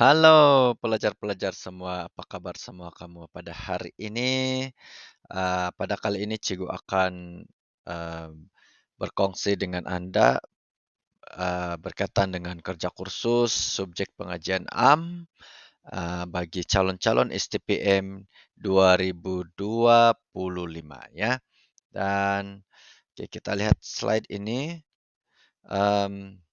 Halo pelajar-pelajar semua, apa kabar semua kamu pada hari ini? Pada kali ini cikgu akan eee, berkongsi dengan Anda berkaitan dengan kerja kursus subjek pengajian am bagi calon-calon STPM 2025 ya. Dan oke, kita lihat slide ini. Mmm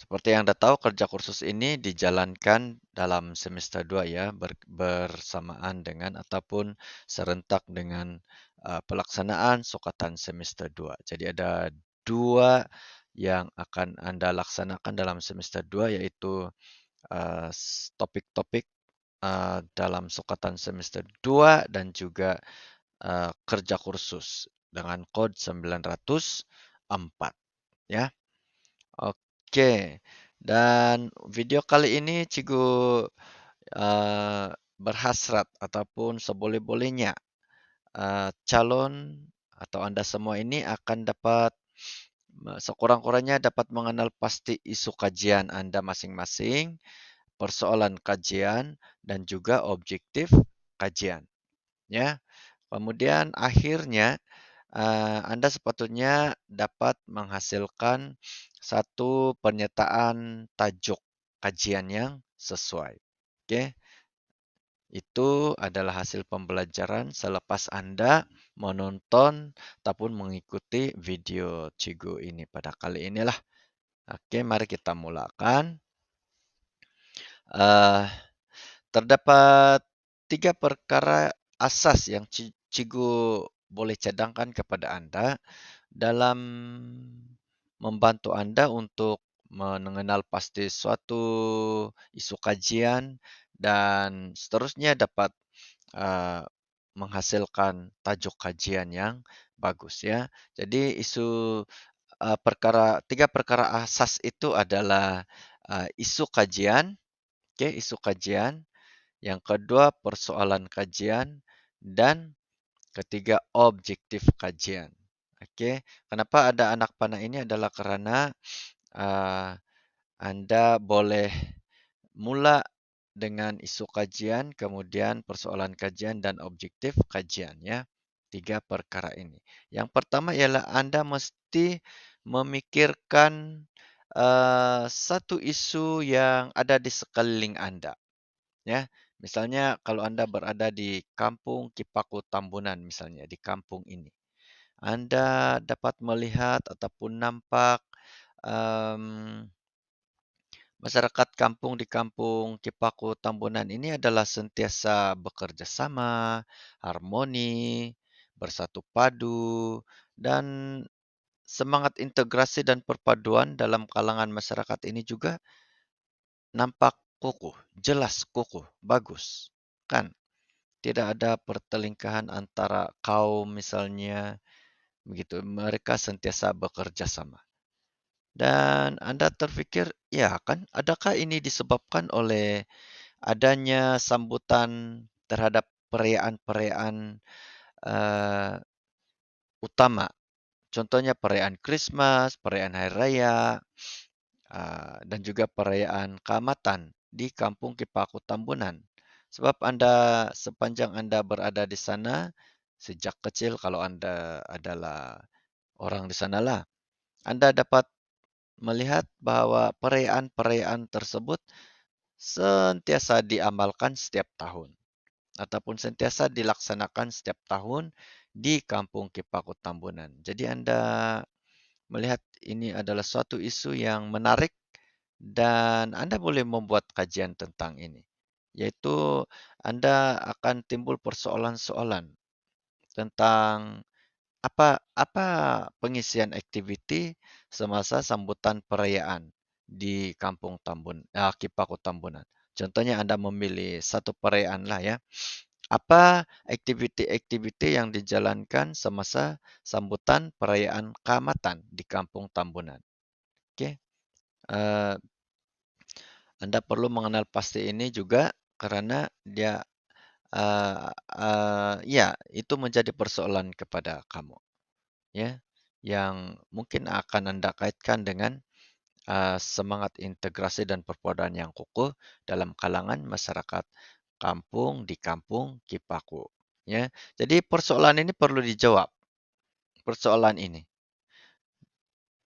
Seperti yang Anda tahu, kerja kursus ini dijalankan dalam semester 2 ya, bersamaan dengan ataupun serentak dengan pelaksanaan sukatan semester 2. Jadi ada dua yang akan Anda laksanakan dalam semester 2 yaitu topik-topik dalam sukatan semester 2 dan juga kerja kursus dengan kode 904 ya. Oke, dan video kali ini Cikgu berhasrat ataupun seboleh-bolehnya calon atau Anda semua ini akan dapat sekurang-kurangnya dapat mengenal pasti isu kajian Anda masing-masing, persoalan kajian dan juga objektif kajian, ya. Kemudian akhirnya Anda sepatutnya dapat menghasilkan satu pernyataan tajuk kajian yang sesuai. Oke, itu adalah hasil pembelajaran selepas Anda menonton ataupun mengikuti video Cikgu ini pada kali inilah. Oke, mari kita mulakan. Uh, Terdapat tiga perkara asas yang Cikgu boleh cadangkan kepada Anda dalam membantu Anda untuk mengenal pasti suatu isu kajian dan seterusnya dapat uh, menghasilkan tajuk kajian yang bagus ya. Jadi tiga perkara asas itu adalah isu kajian, okay, isu kajian. Yang kedua persoalan kajian dan ketiga objektif kajian. Okey, kenapa ada anak panah ini adalah kerana uh, anda boleh mula dengan isu kajian, kemudian persoalan kajian dan objektif kajian ya. Tiga perkara ini. Yang pertama ialah anda mesti memikirkan satu isu yang ada di sekeliling anda ya. Misalnya kalau anda berada di kampung Kipaku Tambunan misalnya di kampung ini. Anda dapat melihat ataupun nampak um, masyarakat kampung di kampung Kipaku Tambunan ini adalah sentiasa bekerja sama, harmoni, bersatu padu, dan semangat integrasi dan perpaduan dalam kalangan masyarakat ini juga nampak kukuh, jelas kukuh, bagus. Kan? Tidak ada pertelingkahan antara kaum misalnya, begitu. Mereka sentiasa bekerja sama. Dan Anda terfikir, ya kan, adakah ini disebabkan oleh adanya sambutan terhadap perayaan-perayaan uh, utama? Contohnya perayaan Christmas, perayaan Hari Raya, dan juga perayaan Kaamatan di Kampung Kipaku Tambunan. Sebab sepanjang Anda berada di sana, sejak kecil kalau Anda adalah orang di sanalah, Anda dapat melihat bahwa perayaan-perayaan tersebut sentiasa diamalkan setiap tahun ataupun sentiasa dilaksanakan setiap tahun di Kampung Kipaku Tambunan. Jadi Anda melihat ini adalah suatu isu yang menarik dan Anda boleh membuat kajian tentang ini. Yaitu Anda akan timbul persoalan-soalan tentang apa pengisian aktiviti semasa sambutan perayaan di Kampung Kipaku Tambunan. Contohnya Anda memilih satu perayaan lah ya. Apa aktiviti-aktiviti yang dijalankan semasa sambutan perayaan Kaamatan di Kampung Tambunan? Okey. Uh, Anda perlu mengenal pasti ini juga kerana dia ya, itu menjadi persoalan kepada kamu, ya, yang mungkin akan Anda kaitkan dengan semangat integrasi dan perpaduan yang kukuh dalam kalangan masyarakat kampung di Kampung Kipaku. Ya, jadi persoalan ini perlu dijawab. Persoalan ini.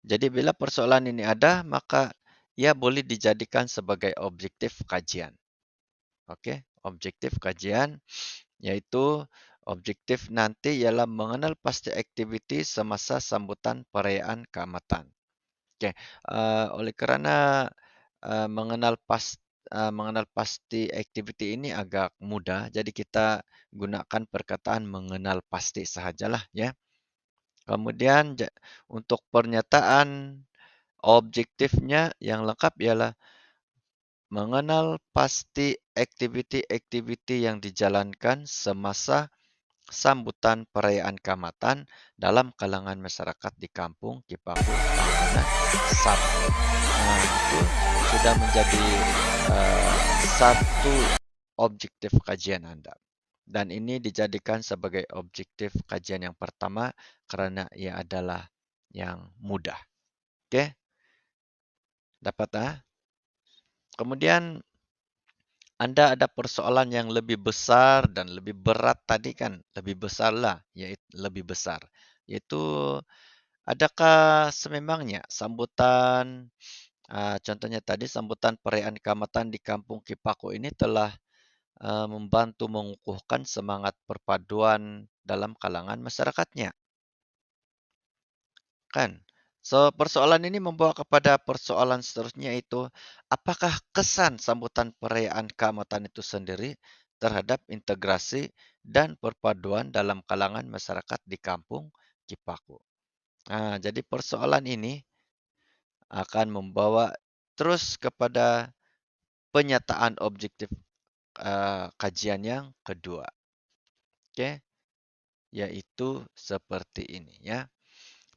Jadi bila persoalan ini ada, maka ia boleh dijadikan sebagai objektif kajian. Oke, objektif kajian yaitu objektif nanti ialah mengenal pasti aktiviti semasa sambutan perayaan keamatan. Okey, oleh kerana mengenal pasti aktiviti ini agak mudah, jadi kita gunakan perkataan mengenal pasti sahajalah ya. Kemudian untuk pernyataan objektifnya yang lengkap ialah mengenal pasti aktiviti-aktiviti yang dijalankan semasa sambutan perayaan Kaamatan dalam kalangan masyarakat di Kampung Kipaku Tambunan Sabah. Itu sudah menjadi satu objektif kajian Anda. Dan ini dijadikan sebagai objektif kajian yang pertama kerana ia adalah yang mudah. Okey, dapat Kemudian anda ada persoalan yang lebih besar dan lebih berat tadi kan, lebih besarlah, yaitu lebih besar. Yaitu adakah sememangnya sambutan contohnya tadi sambutan perayaan Kaamatan di Kampung Kipaku ini telah membantu mengukuhkan semangat perpaduan dalam kalangan masyarakatnya, kan? So, persoalan ini membawa kepada persoalan seterusnya itu, apakah kesan sambutan perayaan Kaamatan itu sendiri terhadap integrasi dan perpaduan dalam kalangan masyarakat di Kampung Kipaku? Jadi persoalan ini akan membawa terus kepada penyataan objektif kajian yang kedua. Okey, yaitu seperti ini ya.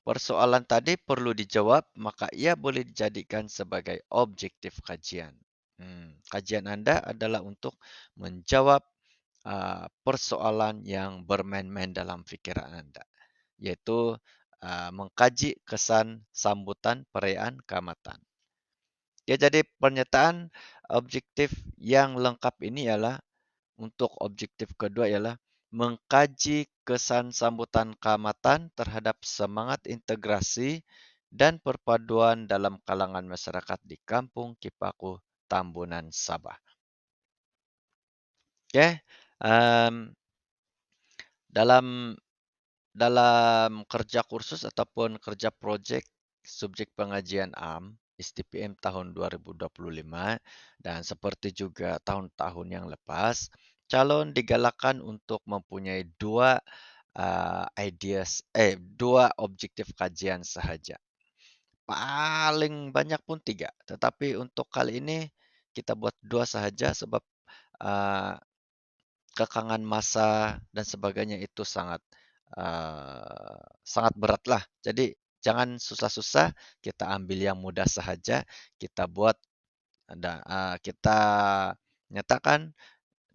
Persoalan tadi perlu dijawab, maka ia boleh dijadikan sebagai objektif kajian. Kajian Anda adalah untuk menjawab persoalan yang bermain-main dalam fikiran Anda, yaitu mengkaji kesan sambutan perayaan Kaamatan. Ya, jadi pernyataan objektif yang lengkap ini ialah untuk objektif kedua ialah mengkaji kesan sambutan Kaamatan terhadap semangat integrasi dan perpaduan dalam kalangan masyarakat di Kampung Kipaku, Tambunan, Sabah. Okey, dalam dalam kerja kursus ataupun kerja projek subjek pengajian am STPM tahun 2025 dan seperti juga tahun-tahun yang lepas, calon digalakkan untuk mempunyai dua objektif kajian sahaja. Paling banyak pun tiga, tetapi untuk kali ini kita buat dua sahaja sebab uh, kekangan masa dan sebagainya itu sangat beratlah. Jadi jangan susah-susah, kita ambil yang mudah sahaja, kita nyatakan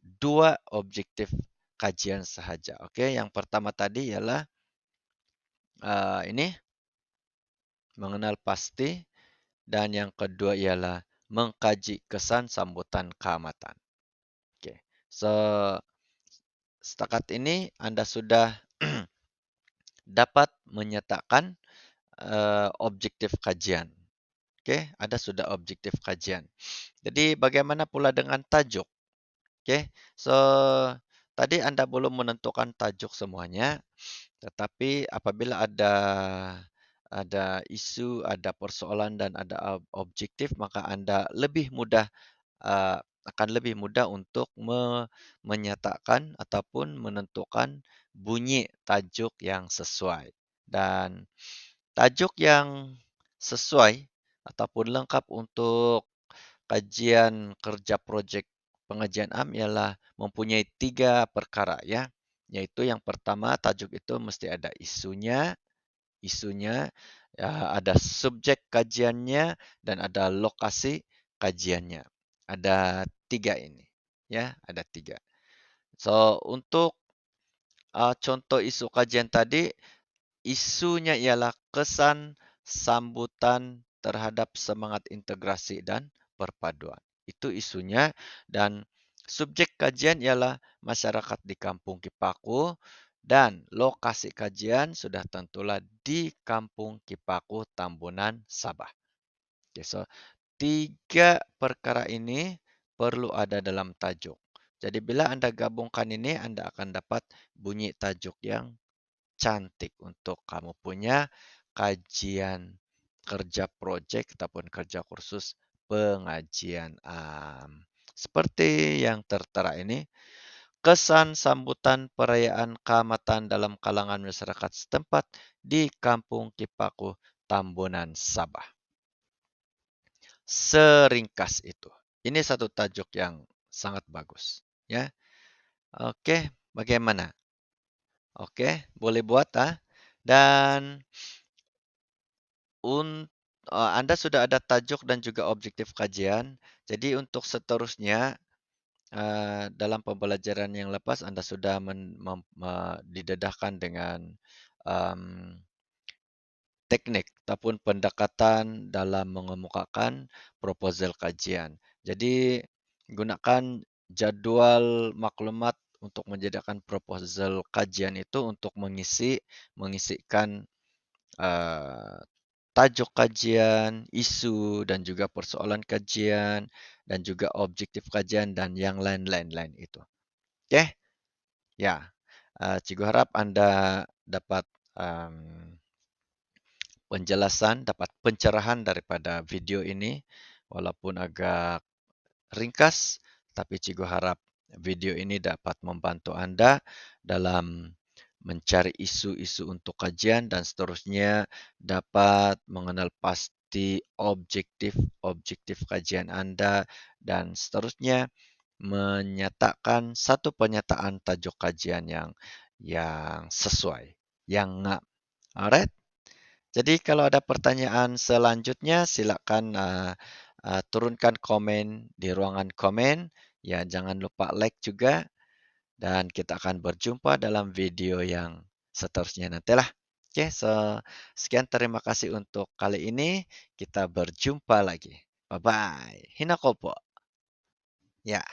dua objektif kajian sahaja. Okey, yang pertama tadi ialah ini mengenal pasti dan yang kedua ialah mengkaji kesan sambutan Kaamatan. Okey. So, setakat ini anda sudah dapat menyatakan objektif kajian. Okey, ada sudah objektif kajian. Jadi bagaimana pula dengan tajuk? Okey. So, tadi anda belum menentukan tajuk semuanya, tetapi apabila ada isu, ada persoalan dan ada objektif, maka anda akan lebih mudah untuk menyatakan ataupun menentukan bunyi tajuk yang sesuai. Dan tajuk yang sesuai ataupun lengkap untuk kajian kerja projek pengajian am ialah mempunyai tiga perkara ya. Yaitu yang pertama tajuk itu mesti ada isunya, ada subjek kajiannya dan ada lokasi kajiannya. Ada tiga ini ya, ada tiga. So untuk contoh isu kajian tadi, isunya ialah kesan sambutan terhadap semangat integrasi dan perpaduan. Itu isunya, dan subjek kajian ialah masyarakat di Kampung Kipaku, dan lokasi kajian sudah tentulah di Kampung Kipaku, Tambunan, Sabah. Okay, so 3 perkara ini perlu ada dalam tajuk. Jadi bila Anda gabungkan ini, Anda akan dapat bunyi tajuk yang cantik untuk kamu punya kajian kerja projek ataupun kerja kursus pengajian. Seperti yang tertera ini, kesan sambutan perayaan Kaamatan dalam kalangan masyarakat setempat di Kampung Kipaku, Tambunan, Sabah. Seringkas itu. Ini satu tajuk yang sangat bagus, ya. Oke, bagaimana? Oke, boleh buat Dan Anda sudah ada tajuk dan juga objektif kajian. Jadi untuk seterusnya, dalam pembelajaran yang lepas Anda sudah didedahkan dengan um, teknik ataupun pendekatan dalam mengemukakan proposal kajian. Jadi gunakan jadual maklumat untuk menjadikan proposal kajian itu untuk mengisikan uh, tajuk kajian, isu dan juga persoalan kajian dan juga objektif kajian dan yang lain-lain itu. Okey? Ya. Cikgu harap Anda dapat penjelasan, dapat pencerahan daripada video ini walaupun agak ringkas, tapi cikgu harap video ini dapat membantu Anda dalam mencari isu-isu untuk kajian dan seterusnya dapat mengenal pasti objektif kajian Anda dan seterusnya menyatakan satu penyataan tajuk kajian yang sesuai, yang ngap. Alright? Jadi kalau ada pertanyaan selanjutnya, silakan turunkan komen di ruangan komen. Ya, jangan lupa like juga. Dan kita akan berjumpa dalam video yang seterusnya nantilah. Oke, so sekian terima kasih untuk kali ini. Kita berjumpa lagi. Bye-bye. Hinakopo. Ya.